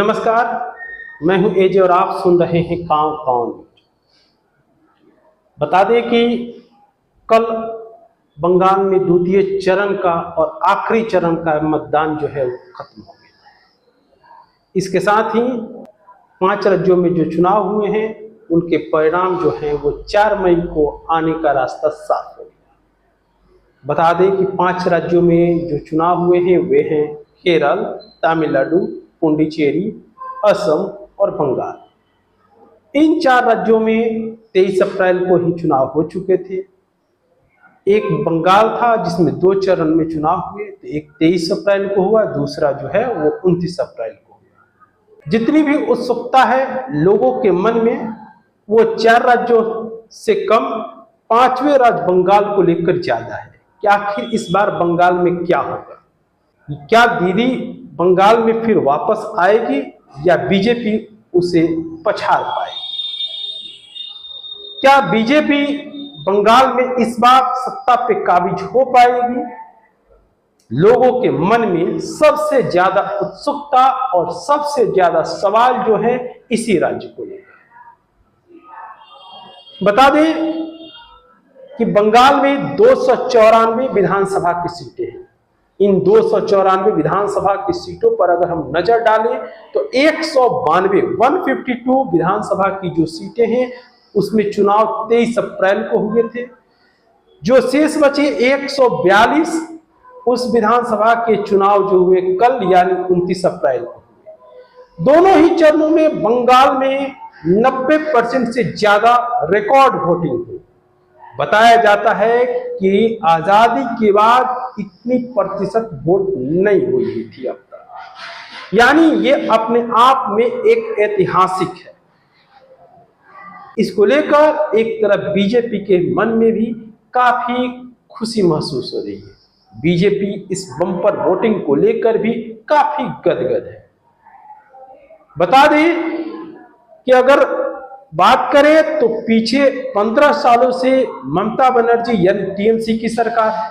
नमस्कार, मैं हूं एजे और आप सुन रहे हैं कांव कांव। बता दें कि कल बंगाल में द्वितीय चरण का और आखिरी चरण का मतदान जो है वो खत्म हो गया। इसके साथ ही 5 राज्यों में जो चुनाव हुए हैं उनके परिणाम जो हैं वो 4 मई को आने का रास्ता साफ हो गया। बता दें कि 5 राज्यों में जो चुनाव हुए हैं वे हैं केरल, तमिलनाडु, पुडुचेरी, असम और बंगाल। इन 4 राज्यों में 23 अप्रैल को ही चुनाव हो चुके थे। एक बंगाल था जिसमें 2 चरण में चुनाव हुए, तो एक 23 अप्रैल को हुआ, दूसरा जो है वो 29 अप्रैल को हुआ। जितनी भी उत्सुकता है लोगों के मन में, वो 4 राज्यों से कम 5वें राज्य बंगाल को लेकर ज्यादा है कि आखिर इस बार बंगाल में क्या होगा। क्या दीदी बंगाल में फिर वापस आएगी या बीजेपी उसे पछाड़ पाएगी? क्या बीजेपी बंगाल में इस बार सत्ता पे काबिज हो पाएगी? लोगों के मन में सबसे ज्यादा उत्सुकता और सबसे ज्यादा सवाल जो है इसी राज्य को लेकर। बता दें कि बंगाल में 294 विधानसभा की सीटें हैं। इन 294 विधानसभा की सीटों पर अगर हम नजर डालें तो 152 विधानसभा की जो सीटें हैं उसमें चुनाव 23 अप्रैल को हुए थे। जो शेष बचे 142 उस विधानसभा के चुनाव जो हुए कल यानी 29 अप्रैल को हुए। दोनों ही चरणों में बंगाल में 90% से ज्यादा रिकॉर्ड वोटिंग हुई। बताया जाता है कि आजादी के बाद इतनी प्रतिशत वोट नहीं हुई थी अब तक, यानी ये अपने आप में एक ऐतिहासिक है। इसको लेकर एक तरफ बीजेपी के मन में भी काफी खुशी महसूस हो रही है। बीजेपी इस बम्पर वोटिंग को लेकर भी काफी गदगद है। बता दें कि अगर बात करें तो पीछे 15 सालों से ममता बनर्जी यानी टीएमसी की सरकार है।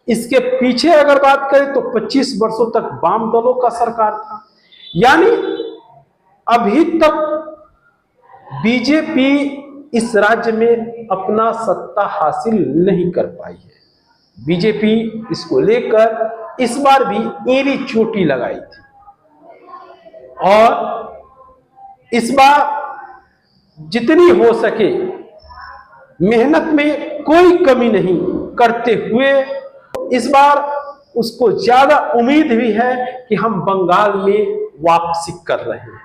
इसके पीछे अगर बात करें तो 25 वर्षों तक वाम दलों का सरकार था। यानी अभी तक बीजेपी इस राज्य में अपना सत्ता हासिल नहीं कर पाई है। बीजेपी इसको लेकर इस बार भी एड़ी चोटी लगाई थी और इस बार जितनी हो सके मेहनत में कोई कमी नहीं करते हुए इस बार उसको ज्यादा उम्मीद भी है कि हम बंगाल में वापसी कर रहे हैं।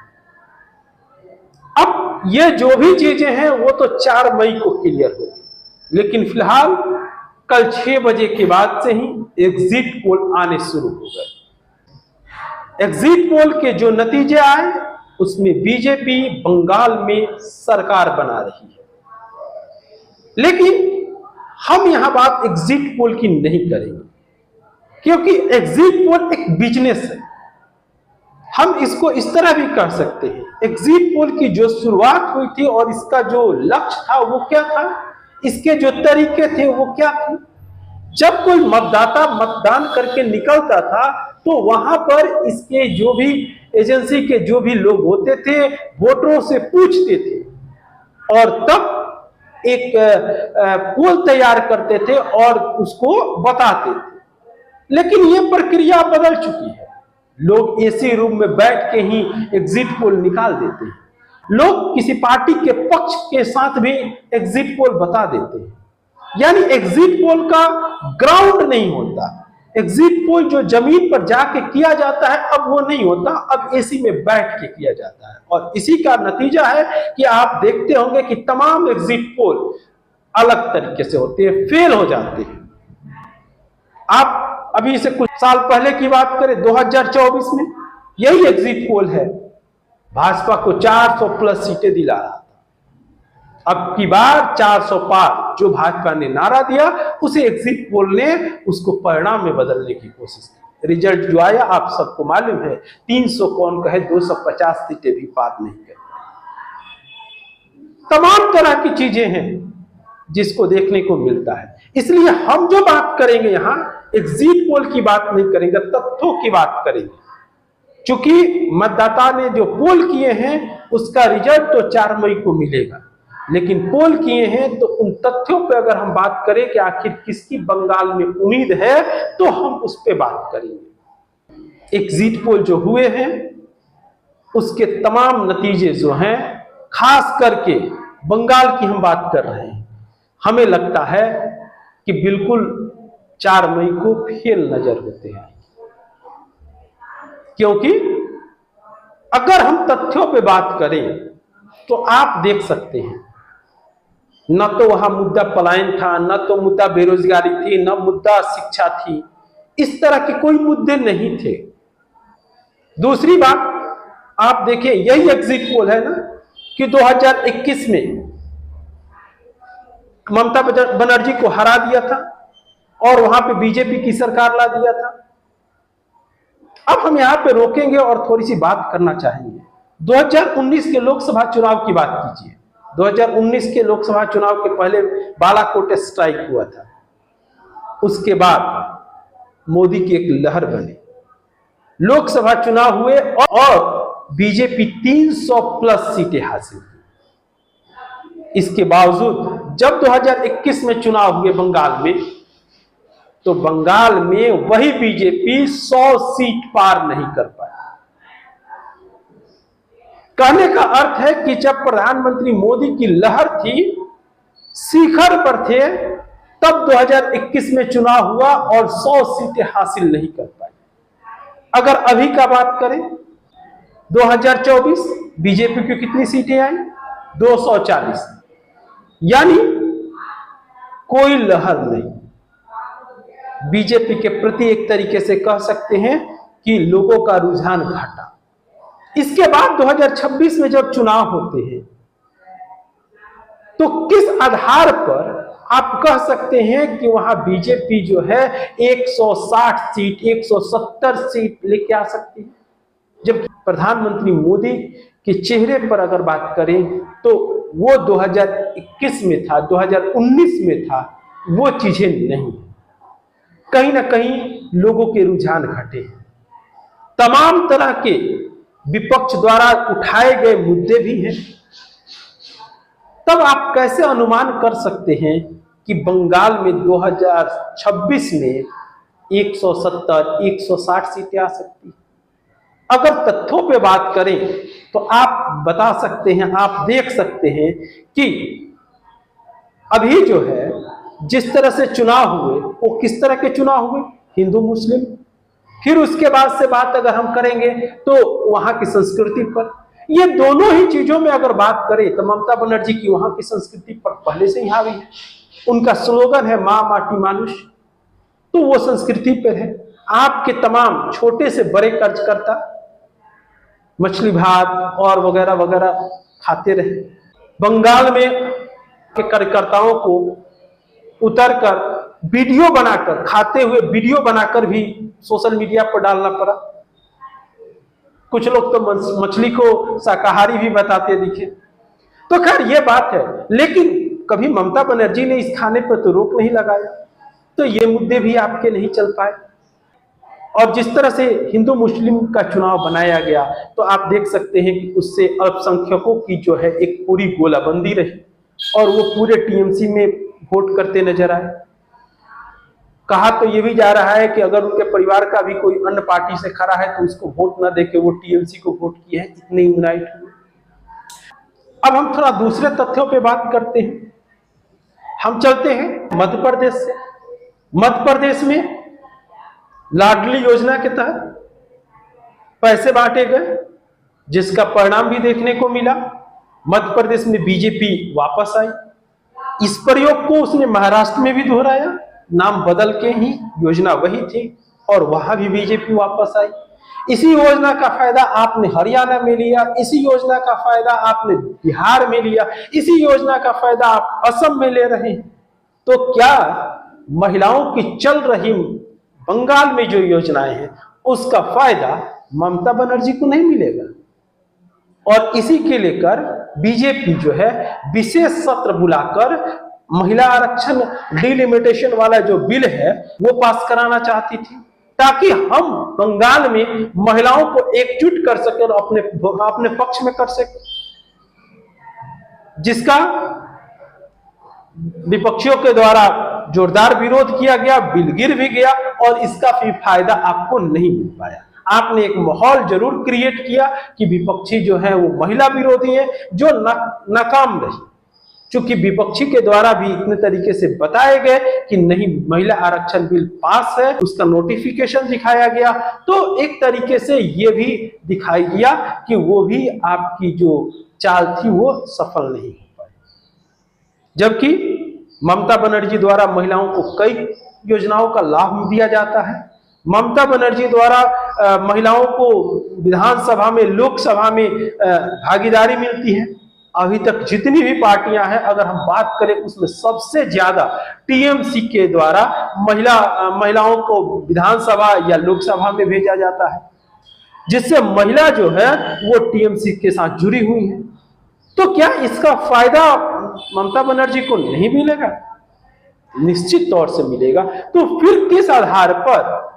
अब ये जो भी चीजें हैं वो तो 4 मई को क्लियर होगी, लेकिन फिलहाल कल 6 बजे के बाद से ही एग्जिट पोल आने शुरू हो गए। एग्जिट पोल के जो नतीजे आए उसमें बीजेपी बंगाल में सरकार बना रही है। लेकिन हम यहां बात एग्जिट पोल की नहीं करेंगे, क्योंकि एग्जिट पोल एक बिजनेस है। हम इसको इस तरह भी कह सकते हैं, एग्जिट पोल की जो शुरुआत हुई थी और इसका जो लक्ष्य था वो क्या था, इसके जो तरीके थे वो क्या थे। जब कोई मतदाता मतदान करके निकलता था तो वहां पर इसके जो भी एजेंसी के जो भी लोग होते थे वोटरों से पूछते थे और तब एक पोल तैयार करते थे और उसको बताते थे। लेकिन ये प्रक्रिया बदल चुकी है। लोग एसी रूम में बैठ के ही एग्जिट पोल निकाल देते हैं। लोग किसी पार्टी के पक्ष के साथ भी एग्जिट पोल बता देते हैं। यानी एग्जिट पोल का ग्राउंड नहीं होता। एग्जिट पोल जो जमीन पर जाके किया जाता है अब वो नहीं होता, अब एसी में बैठ के किया जाता है। और इसी का नतीजा है कि आप देखते होंगे कि तमाम एग्जिट पोल अलग तरीके से होते हैं, फेल हो जाते हैं। आप अभी से कुछ साल पहले की बात करें, 2024 में यही एग्जिट पोल है, भाजपा को 400 प्लस सीटें दिला रहा था। अब की बार 400 पार जो भाजपा ने नारा दिया उसे एग्जिट पोल ने उसको परिणाम में बदलने की कोशिश की। रिजल्ट जो आया आप सबको मालूम है, 300 कौन कहे 250 सीटें भी पार नहीं कर। तमाम तरह की चीजें हैं जिसको देखने को मिलता है। इसलिए हम जो बात करेंगे यहां एग्जिट पोल की बात नहीं करेंगे, तथ्यों की बात करेंगे। चूंकि मतदाता ने जो पोल किए हैं उसका रिजल्ट तो 4 मई को मिलेगा, लेकिन पोल किए हैं तो उन तथ्यों पर अगर हम बात करें कि आखिर किसकी बंगाल में उम्मीद है, तो हम उस पर बात करेंगे। एग्जिट पोल जो हुए हैं उसके तमाम नतीजे जो हैं, खास करके बंगाल की हम बात कर रहे हैं, हमें लगता है कि बिल्कुल 4 मई को फेल नजर होते हैं। क्योंकि अगर हम तथ्यों पे बात करें तो आप देख सकते हैं, न तो वहां मुद्दा पलायन था, न तो मुद्दा बेरोजगारी थी, न मुद्दा शिक्षा थी, इस तरह के कोई मुद्दे नहीं थे। दूसरी बात आप देखें, यही एग्जिट पोल है ना कि 2021 में ममता बनर्जी को हरा दिया था और वहां पे बीजेपी की सरकार ला दिया था। अब हम यहां पे रोकेंगे और थोड़ी सी बात करना चाहेंगे 2019 के लोकसभा चुनाव की बात कीजिए। 2019 के लोकसभा चुनाव के पहले बालाकोट स्ट्राइक हुआ था, उसके बाद मोदी की एक लहर बनी, लोकसभा चुनाव हुए और बीजेपी 300 प्लस सीटें हासिल की। इसके बावजूद जब 2021 में चुनाव हुए बंगाल में, तो बंगाल में वही बीजेपी 100 सीट पार नहीं कर पाई। कहने का अर्थ है कि जब प्रधानमंत्री मोदी की लहर थी, शिखर पर थे, तब 2021 में चुनाव हुआ और 100 सीटें हासिल नहीं कर पाई। अगर अभी का बात करें 2024 बीजेपी की कितनी सीटें आई? 240, यानी कोई लहर नहीं। बीजेपी के प्रति एक तरीके से कह सकते हैं कि लोगों का रुझान घटा। इसके बाद 2026 में जब चुनाव होते हैं तो किस आधार पर आप कह सकते हैं कि वहां बीजेपी जो है 160 सीट 170 सीट लेके आ सकती है, जब प्रधानमंत्री मोदी के चेहरे पर अगर बात करें तो वो 2021 में था, 2019 में था, वो चीजें नहीं। कहीं ना कहीं लोगों के रुझान घटे हैं। तमाम तरह के विपक्ष द्वारा उठाए गए मुद्दे भी हैं। तब आप कैसे अनुमान कर सकते हैं कि बंगाल में 2026 में 170 160 सीटें आ सकती हैं? अगर तथ्यों पे बात करें तो आप बता सकते हैं, आप देख सकते हैं कि अभी जो है जिस तरह से चुनाव हुए वो किस तरह के चुनाव हुए, हिंदू मुस्लिम। फिर उसके बाद से बात अगर हम करेंगे तो वहां की संस्कृति पर, ये दोनों ही चीजों में अगर बात करें तो ममता बनर्जी की वहां की संस्कृति पर पहले से ही हावी है। उनका स्लोगन है मां माटी मानुष, तो वो संस्कृति पर है। आपके तमाम छोटे से बड़े कार्यकर्ता मछली भात और वगैरह वगैरह खाते रहे। बंगाल में के कार्यकर्ताओं को उतरकर वीडियो बनाकर, खाते हुए वीडियो बनाकर भी सोशल मीडिया पर डालना पड़ा। कुछ लोग तो मछली को शाकाहारी भी बताते दिखे। तो खैर ये बात है, लेकिन कभी ममता बनर्जी ने इस खाने पर तो रोक नहीं लगाया, तो ये मुद्दे भी आपके नहीं चल पाए। और जिस तरह से हिंदू मुस्लिम का चुनाव बनाया गया तो आप देख सकते हैं कि उससे अल्पसंख्यकों की जो है एक पूरी गोलाबंदी रही और वो पूरे टीएमसी में वोट करते नजर आए। कहा तो ये भी जा रहा है कि अगर उनके परिवार का भी कोई अन्य पार्टी से खड़ा है तो उसको वोट ना देके वो टीएमसी को वोट किए हैं, इतने यूनाइट हुए। अब हम थोड़ा दूसरे तथ्यों पे बात करते हैं। हम चलते हैं मध्य प्रदेश से। मध्य प्रदेश में लाडली योजना के तहत पैसे बांटे गए, जिसका परिणाम भी देखने को मिला। मध्य प्रदेश में बीजेपी वापस आई। इस प्रयोग को उसने महाराष्ट्र में भी दोहराया, नाम बदल के ही, योजना वही थी, और वहां भी बीजेपी वापस आई। इसी योजना का फायदा आपने हरियाणा में लिया, इसी योजना का फायदा आपने बिहार में लिया, इसी योजना का फायदा आप असम में ले रहे हैं। तो क्या महिलाओं की चल रही बंगाल में जो योजनाएं हैं उसका फायदा ममता बनर्जी को नहीं मिलेगा? और इसी के लेकर बीजेपी जो है विशेष सत्र बुलाकर महिला आरक्षण डिलिमिटेशन वाला जो बिल है वो पास कराना चाहती थी, ताकि हम बंगाल में महिलाओं को एकजुट कर सके और अपने पक्ष में कर सके, जिसका विपक्षियों के द्वारा जोरदार विरोध किया गया, बिल गिर भी गया और इसका भी फायदा आपको नहीं मिल पाया। आपने एक माहौल जरूर क्रिएट किया कि विपक्षी जो है वो महिला विरोधी है, जो नाकाम रही, क्योंकि विपक्षी के द्वारा भी इतने तरीके से बताए गए कि नहीं महिला आरक्षण बिल पास है, उसका नोटिफिकेशन दिखाया गया, तो एक तरीके से ये भी दिखाई दिया कि वो भी आपकी जो चाल थी वो सफल नहीं हो पाई। जबकि ममता बनर्जी द्वारा महिलाओं को कई योजनाओं का लाभ दिया जाता है। ममता बनर्जी द्वारा महिलाओं को विधानसभा में, लोकसभा में भागीदारी मिलती है। अभी तक जितनी भी पार्टियां हैं, अगर हम बात करें, उसमें सबसे ज्यादा टीएमसी के द्वारा महिलाओं को विधानसभा या लोकसभा में भेजा जाता है, जिससे महिला जो है वो टीएमसी के साथ जुड़ी हुई है। तो क्या इसका फायदा ममता बनर्जी को नहीं मिलेगा? निश्चित तौर से मिलेगा। तो फिर किस आधार पर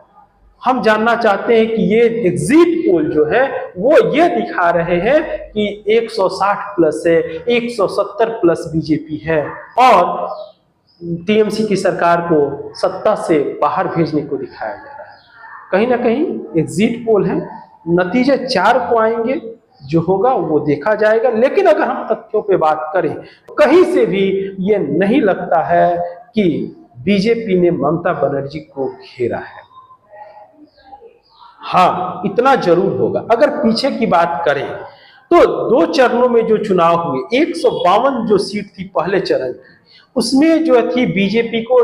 हम जानना चाहते हैं कि ये एग्जिट पोल जो है वो ये दिखा रहे हैं कि 160 प्लस है, 170 प्लस बीजेपी है और टीएमसी की सरकार को सत्ता से बाहर भेजने को दिखाया जा रहा है। कहीं ना कहीं एग्जिट पोल है, नतीजे 4 को आएंगे, जो होगा वो देखा जाएगा। लेकिन अगर हम तथ्यों पे बात करें, कहीं से भी ये नहीं लगता है कि बीजेपी ने ममता बनर्जी को घेरा है। हाँ, इतना जरूर होगा। अगर पीछे की बात करें तो 2 चरणों में जो चुनाव हुए, 152 जो सीट थी पहले चरण की, उसमें जो थी बीजेपी को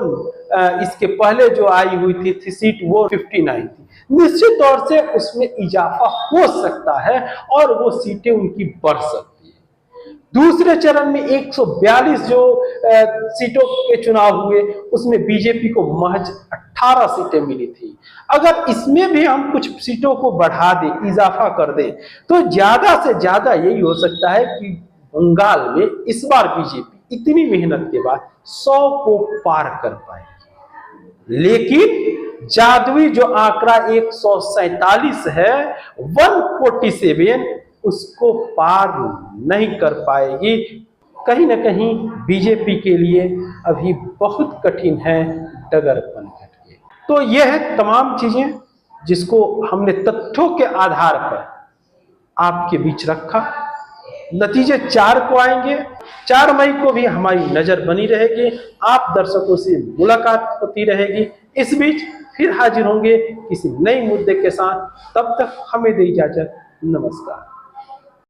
इसके पहले जो आई हुई थी सीट वो 59 थी। निश्चित तौर से उसमें इजाफा हो सकता है और वो सीटें उनकी बढ़ सकती है। दूसरे चरण में 142 जो सीटों के चुनाव हुए, उसमें बीजेपी को महज 18 सीटें मिली थी। अगर इसमें भी हम कुछ सीटों को बढ़ा दें, इजाफा कर दें, तो ज्यादा से ज्यादा यही हो सकता है कि बंगाल में इस बार बीजेपी इतनी मेहनत के बाद 100 को पार कर पाएगी। लेकिन जादुई जो आंकड़ा 147 है, 147, उसको पार नहीं कर पाएगी। कहीं ना कहीं बीजेपी के लिए अभी बहुत कठिन है डगर पनघट के। तो यह है तमाम चीजें जिसको हमने तथ्यों के आधार पर आपके बीच रखा। नतीजे 4 को आएंगे। 4 मई को भी हमारी नजर बनी रहेगी, आप दर्शकों से मुलाकात होती रहेगी। इस बीच फिर हाजिर होंगे किसी नए मुद्दे के साथ। तब तक हमें दे इजाजत। नमस्कार।